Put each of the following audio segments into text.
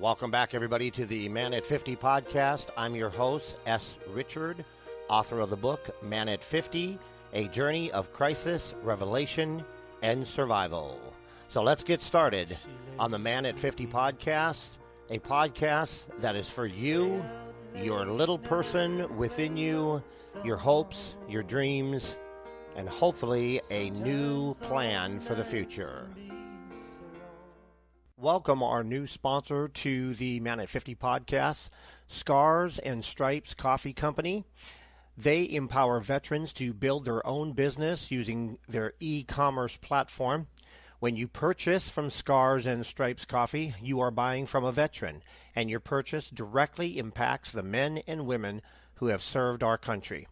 Welcome back, everybody, to the Man at 50 podcast. I'm your host, S. Richard, author of the book Man at 50, A Journey of Crisis, Revelation, and Survival. So let's get started on the Man at 50 podcast, a podcast that is for you, your little person within you, your hopes, your dreams, and hopefully a new plan for the future. Welcome our new sponsor to the Man at 50 podcast, Scars and Stripes Coffee Company. They empower veterans to build their own business using their e-commerce platform. When you purchase from Scars and Stripes Coffee, you are buying from a veteran, and your purchase directly impacts the men and women who have served our country.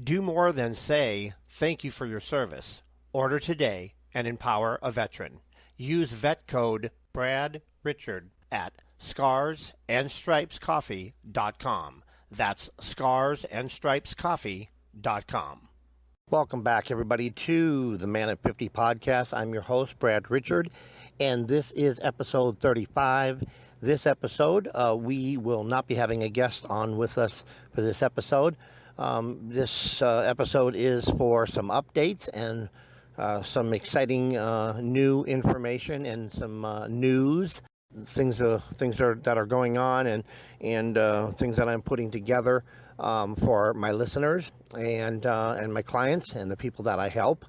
Do more than say, thank you for your service. Order today and empower a veteran. Use vet code Brad Richard at scarsandstripescoffee.com. That's scarsandstripescoffee.com. Welcome back, everybody, to the Man at 50 podcast. I'm your host, Brad Richard, and this is episode 35. This episode, we will not be having a guest on with us for this episode. This episode is for some updates and some exciting new information and some news, things that are going on, and things that I'm putting together for my listeners and my clients and the people that I help.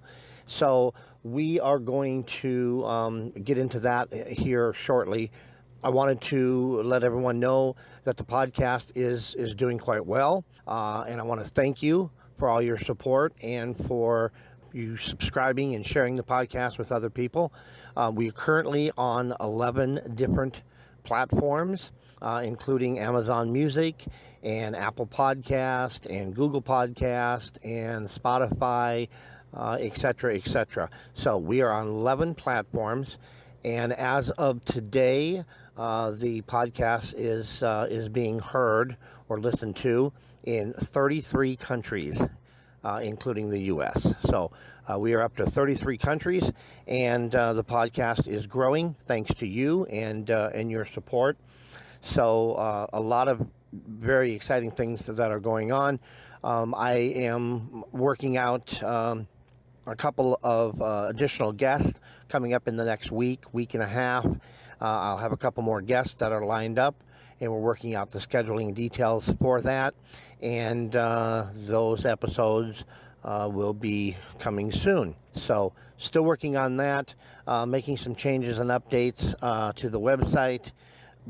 So we are going to get into that here shortly. I wanted to let everyone know that the podcast is doing quite well, and I want to thank you for all your support and for you subscribing and sharing the podcast with other people. We're currently on 11 different platforms, including Amazon Music and Apple Podcast and Google Podcast and Spotify, etc., etc. So we are on 11 platforms, and as of today, the podcast is being heard or listened to in 33 countries. Including the U.S. So we are up to 33 countries, and the podcast is growing thanks to you and your support. So a lot of very exciting things that are going on. I am working out a couple of additional guests coming up in the next week and a half. I'll have a couple more guests that are lined up, and we're working out the scheduling details for that. And those episodes will be coming soon. So still working on that, making some changes and updates to the website.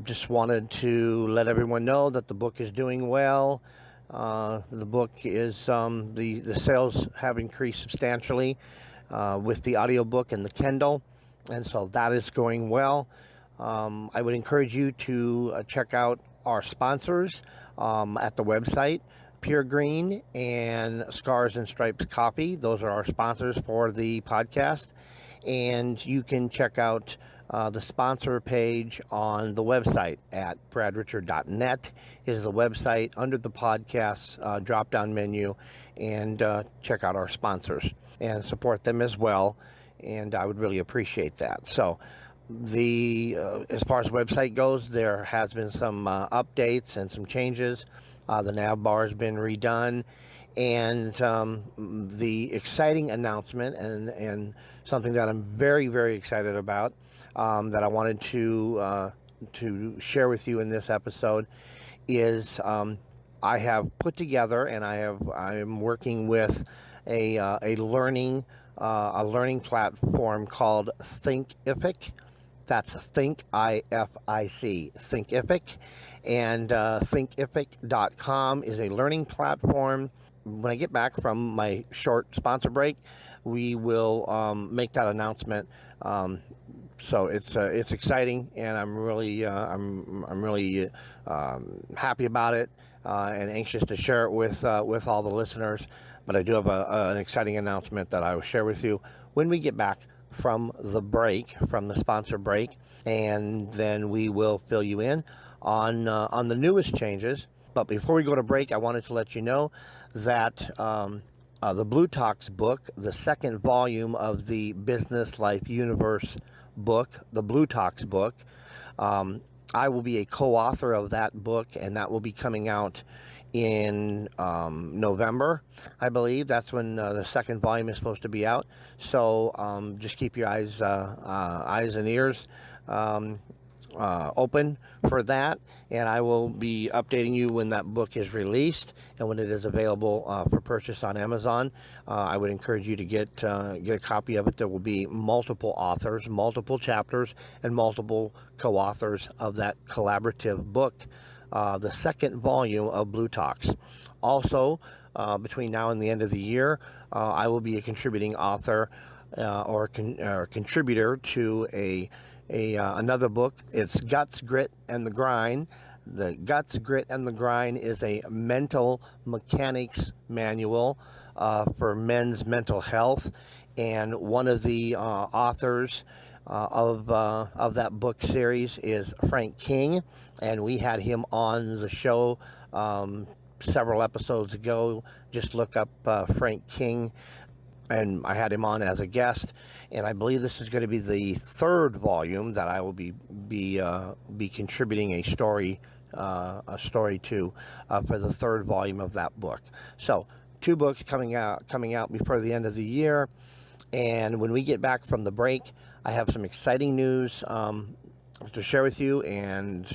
Just wanted to let everyone know that the book is doing well. The book is, the sales have increased substantially with the audiobook and the Kindle. And so that is going well. I would encourage you to check out our sponsors at the website, Pure Green and Scars and Stripes Coffee. Those are our sponsors for the podcast. And you can check out the sponsor page on the website at bradrichard.net is the website under the podcast drop-down menu, and check out our sponsors and support them as well. And I would really appreciate that. So as far as the website goes, there has been some updates and some changes. The nav bar has been redone, and the exciting announcement and something that I'm very, very excited about that I wanted to share with you in this episode is I have put together, and I am working with a learning platform called Thinkific. That's Think-I-F-I-C, Thinkific. And Thinkific.com is a learning platform. When I get back from my short sponsor break, we will make that announcement. So it's exciting, and I'm really happy about it and anxious to share it with all the listeners. But I do have an exciting announcement that I will share with you when we get back from the sponsor break, and then we will fill you in on the newest changes. But before we go to break, I wanted to let you know that the Blue Talks book, the second volume of the Business Life Universe book, the Blue Talks book, I will be a co-author of that book, and that will be coming out in November, I believe. That's when the second volume is supposed to be out. So just keep your eyes and ears um, open for that, and I will be updating you when that book is released and when it is available for purchase on Amazon. I would encourage you to get a copy of it. There will be multiple authors, multiple chapters, and multiple co-authors of that collaborative book, the second volume of Blue Talks. Also, between now and the end of the year, I will be a contributing author or contributor to another book. It's Guts, Grit, and the Grind. The Guts, Grit, and the Grind is a mental mechanics manual for men's mental health, and one of the authors of that book series is Frank King, and we had him on the show several episodes ago. Just look up Frank King, and I had him on as a guest. And I believe this is going to be the third volume that I will be contributing a story to for the third volume of that book. So 2 books coming out before the end of the year. And when we get back from the break, I have some exciting news to share with you, and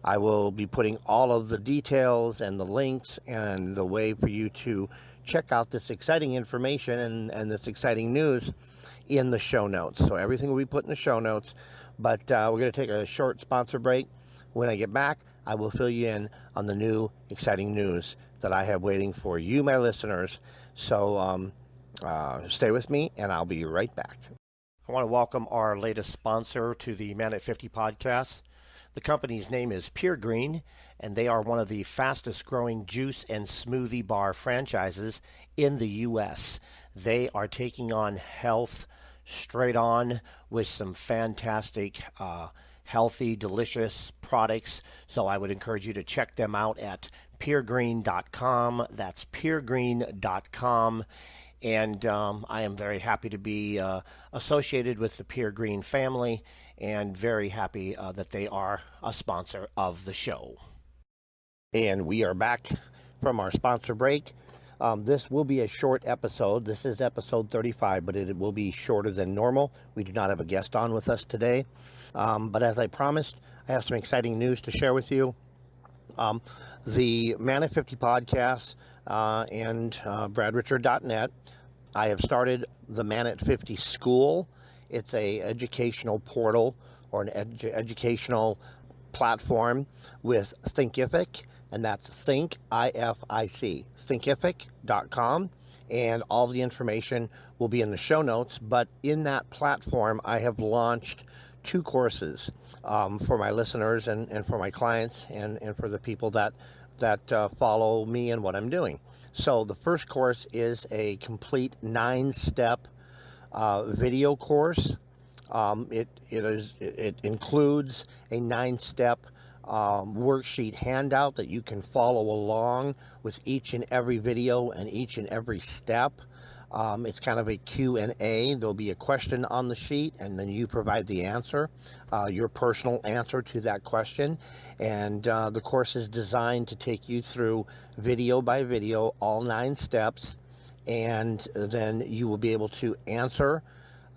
I will be putting all of the details and the links and the way for you to check out this exciting information and this exciting news in the show notes. So everything will be put in the show notes, but we're going to take a short sponsor break. When I get back, I will fill you in on the new exciting news that I have waiting for you, my listeners. So stay with me, and I'll be right back. I want to welcome our latest sponsor to the Man at 50 podcast. The company's name is Pure Green, and they are one of the fastest growing juice and smoothie bar franchises in the U.S. They are taking on health straight on with some fantastic, healthy, delicious products. So I would encourage you to check them out at puregreen.com. That's puregreen.com. And I am very happy to be associated with the Pure Green family, and very happy that they are a sponsor of the show. And we are back from our sponsor break. This will be a short episode. This is episode 35, but it will be shorter than normal. We do not have a guest on with us today. But as I promised, I have some exciting news to share with you. The Man at 50 podcast and bradrichard.net. I have started the Man at 50 School. It's a educational portal or an educational platform with Thinkific, and that's Think, I-F-I-C, Thinkific.com, and all the information will be in the show notes. But in that platform, I have launched 2 courses for my listeners and for my clients and for the people that follow me and what I'm doing. So the first course is a complete 9-step video course. It includes a 9-step worksheet handout that you can follow along with each and every video and each and every step. It's kind of a Q&A. There'll be a question on the sheet, and then you provide the answer, your personal answer to that question. And the course is designed to take you through video by video, all 9 steps, and then you will be able to answer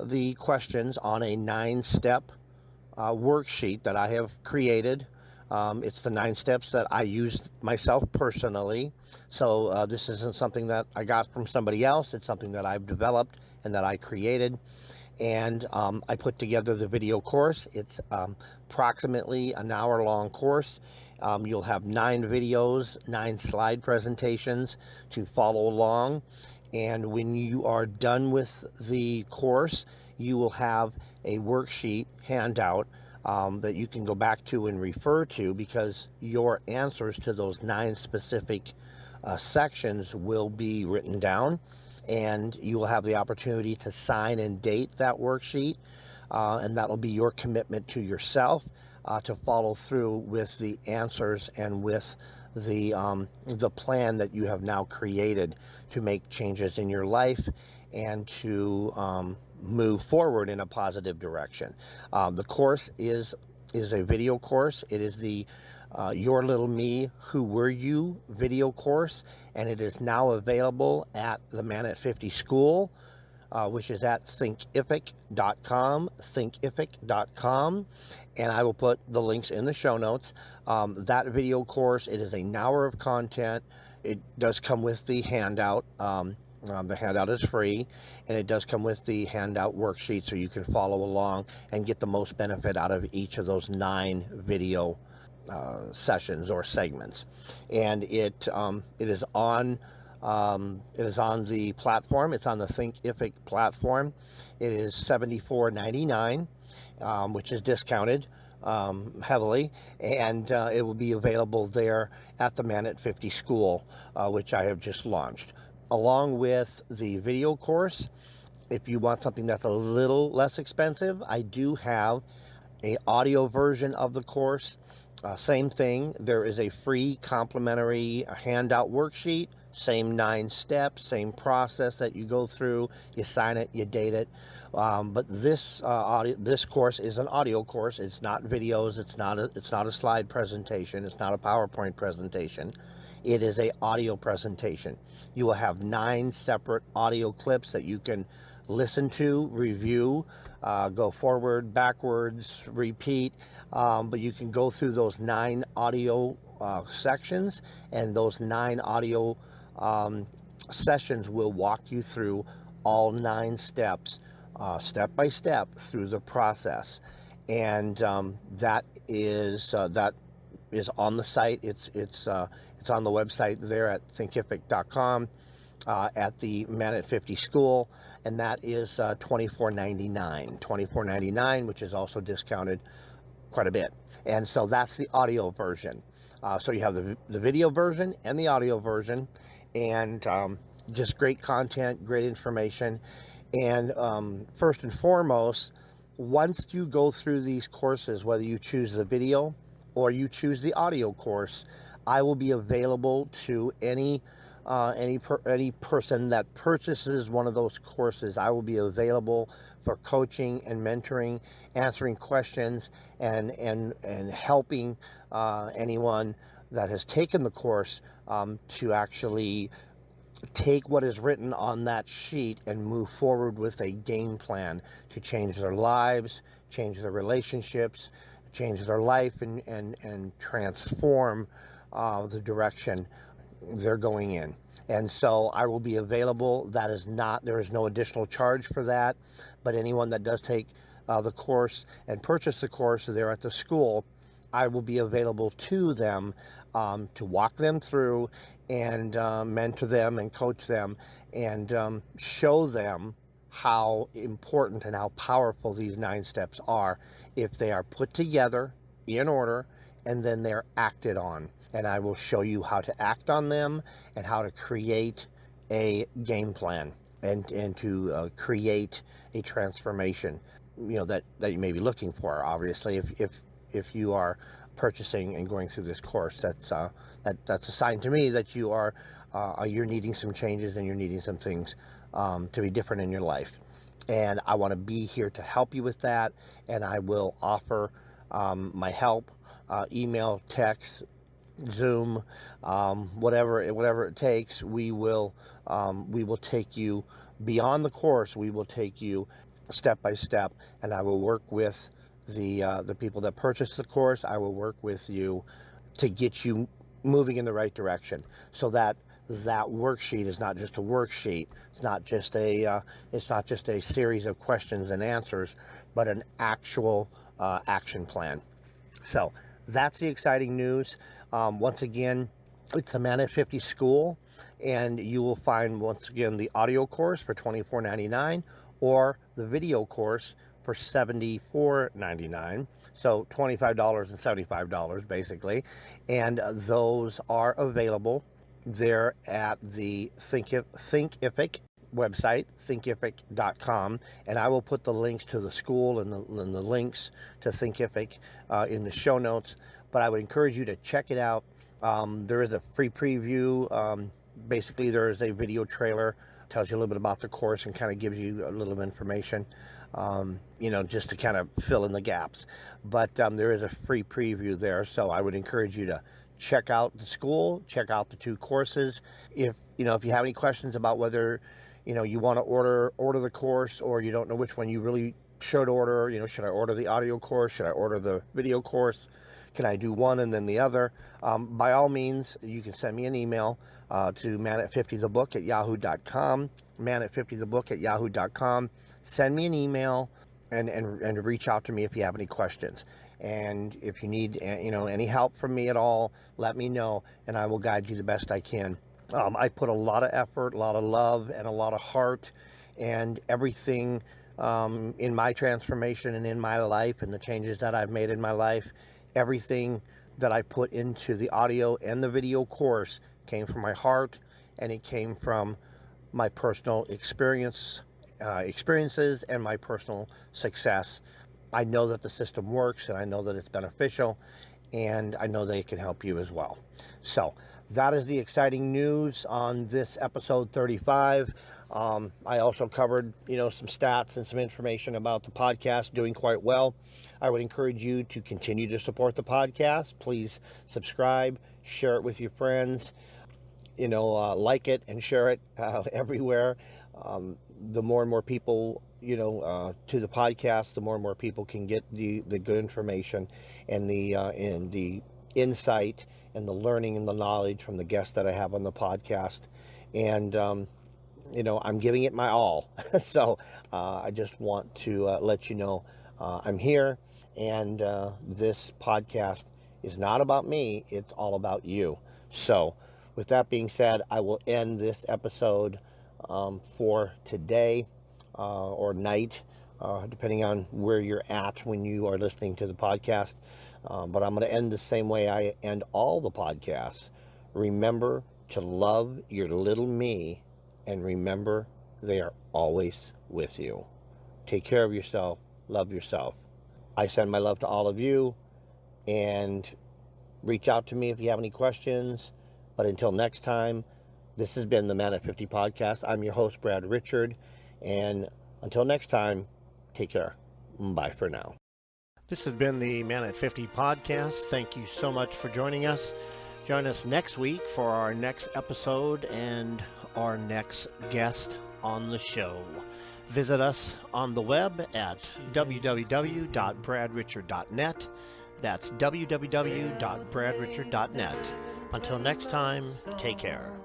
the questions on a 9-step worksheet that I have created. It's the 9 steps that I use myself personally. So this isn't something that I got from somebody else. It's something that I've developed and that I created. And I put together the video course. It's approximately an hour-long course. You'll have 9 videos, 9 slide presentations to follow along. And when you are done with the course, you will have a worksheet handout that you can go back to and refer to, because your answers to those 9 specific sections will be written down, and you will have the opportunity to sign and date that worksheet, and that will be your commitment to yourself to follow through with the answers and with the plan that you have now created to make changes in your life and to move forward in a positive direction. The course is is a video course. It is the Your Little Me, Who Were You video course, and it is now available at the Man at 50 School, which is at thinkific.com, thinkific.com, and I will put the links in the show notes. That video course, it is an hour of content. It does come with the handout. The handout is free, and it does come with the handout worksheet so you can follow along and get the most benefit out of each of those 9 video sessions or segments. And it is on the platform. It's on the Thinkific platform. It is $74.99, which is discounted heavily, and it will be available there at the Man at 50 School, which I have just launched. Along with the video course, if you want something that's a little less expensive, I do have an audio version of the course. Same thing, there is a free complimentary handout worksheet, same 9 steps, same process that you go through. You sign it, you date it. But this course is an audio course. It's not videos. It's not a slide presentation. It's not a PowerPoint presentation. It is a audio presentation. You will have 9 separate audio clips that you can listen to, review, go forward, backwards, repeat. But you can go through those 9 audio sections, and those 9 audio sessions will walk you through all 9 steps, step by step through the process. And that is on the site. It's on the website there at thinkific.com, at the Man at 50 School, and that is $24.99, which is also discounted quite a bit. And so that's the audio version. So you have the video version and the audio version, and just great content, great information. And first and foremost, once you go through these courses, whether you choose the video or you choose the audio course, I will be available to any person that purchases one of those courses. I will be available for coaching and mentoring, answering questions, and helping anyone that has taken the course to actually take what is written on that sheet and move forward with a game plan to change their lives, change their relationships, change their life, and transform the direction they're going in. And so I will be available. There is no additional charge for that, but anyone that does take the course and purchase the course there at the school, I will be available to them to walk them through and mentor them and coach them and show them how important and how powerful these 9 steps are if they are put together in order and then they're acted on. And I will show you how to act on them and how to create a game plan and to create a transformation, that you may be looking for. Obviously, if you are purchasing and going through this course, that's a sign to me that you're needing some changes and you're needing some things to be different in your life. And I want to be here to help you with that, and I will offer my help, email, text, Zoom, whatever it takes. We will take you beyond the course. We will take you step by step, and I will work with the people that purchase the course. I will work with you to get you moving in the right direction, so that worksheet is not just a worksheet. It's not just a series of questions and answers, but an actual action plan. So that's the exciting news. Once again, it's the Man at 50 School, and you will find, once again, the audio course for $24.99 or the video course for $74.99. So $25 and $75 basically. And those are available there at the Thinkific website, thinkific.com, and I will put the links to the school and the links to Thinkific in the show notes. But I would encourage you to check it out. There is a free preview. Basically, there is a video trailer, tells you a little bit about the course and kind of gives you a little information. just to kind of fill in the gaps. But there is a free preview there, so I would encourage you to check out the school, check out the 2 courses. If you have any questions about whether you want to order the course, or you don't know which one you really should order, should I order the audio course, should I order the video course, can I do one and then the other, by all means, you can send me an email to manat50thebook@yahoo.com, manat50thebook@yahoo.com. Send me an email and reach out to me if you have any questions. And if you need any help from me at all, let me know, and I will guide you the best I can. I put a lot of effort, a lot of love, and a lot of heart and everything in my transformation and in my life and the changes that I've made in my life. Everything that I put into the audio and the video course came from my heart, and it came from my personal experiences and my personal success. I know that the system works, and I know that it's beneficial, and I know that it can help you as well. So that is the exciting news on this episode 35. I also covered, some stats and some information about the podcast doing quite well. I would encourage you to continue to support the podcast. Please subscribe, share it with your friends, like it and share it everywhere. The more and more people, to the podcast, the more and more people can get the good information and the insight and the learning and the knowledge from the guests that I have on the podcast. And, I'm giving it my all. So I just want to let you know I'm here, and this podcast is not about me. It's all about you. So with that being said, I will end this episode for today or night, depending on where you're at when you are listening to the podcast. But I'm going to end the same way I end all the podcasts. Remember to love your little me, and remember they are always with you. Take care of yourself. Love yourself. I send my love to all of you, and reach out to me if you have any questions. But until next time, this has been the Man at 50 podcast. I'm your host, Brad Richard. And until next time, take care. Bye for now. This has been the Man at 50 podcast. Thank you so much for joining us. Join us next week for our next episode and our next guest on the show. Visit us on the web at www.bradrichard.net. That's www.bradrichard.net. Until next time, take care.